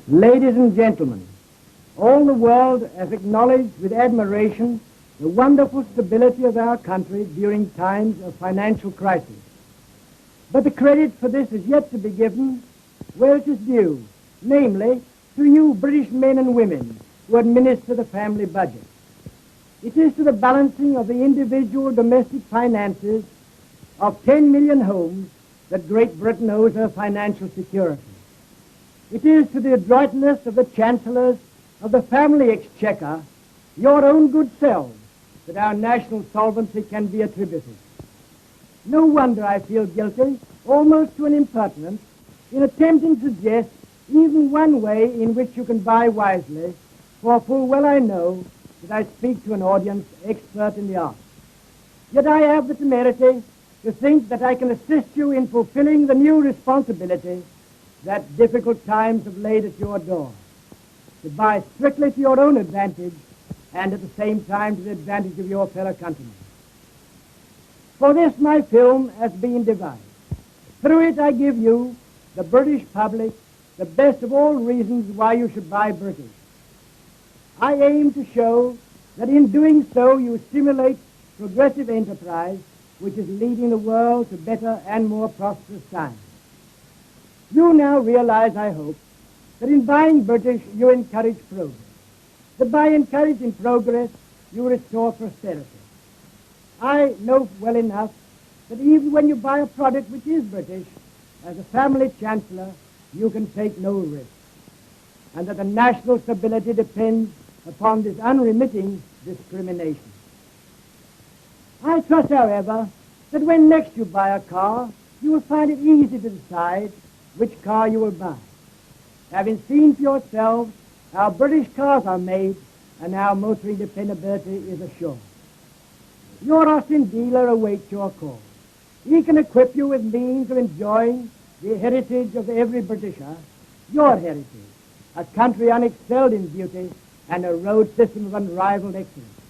Ladies and gentlemen, all the world has acknowledged with admiration the wonderful stability of our country during times of financial crisis. But the credit for this is yet to be given where it is due, namely to you British men and women who administer the family budget. It is to the balancing of the individual domestic finances of 10 million homes that Great Britain owes her financial security. It is to the adroitness of the chancellors of the family exchequer, your own good selves, that our national solvency can be attributed. No wonder I feel guilty, almost to an impertinence, in attempting to suggest even one way in which you can buy wisely, for full well I know that I speak to an audience expert in the art. Yet I have the temerity to think that I can assist you in fulfilling the new responsibility that difficult times have laid at your door, to buy strictly to your own advantage and at the same time to the advantage of your fellow countrymen. For this my film has been devised. Through it I give you, the British public, the best of all reasons why you should buy British. I aim to show that in doing so you stimulate progressive enterprise which is leading the world to better and more prosperous times. You now realize, I hope, that in buying British you encourage progress, that by encouraging progress you restore prosperity. I know well enough that even when you buy a product which is British, as a family chancellor, you can take no risk, and that the national stability depends upon this unremitting discrimination. I trust, however, that when next you buy a car, you will find it easy to decide which car you will buy, having seen for yourselves how British cars are made and how motoring dependability is assured. Your Austin dealer awaits your call. He can equip you with means of enjoying the heritage of every Britisher, your heritage, a country unexcelled in beauty and a road system of unrivaled excellence.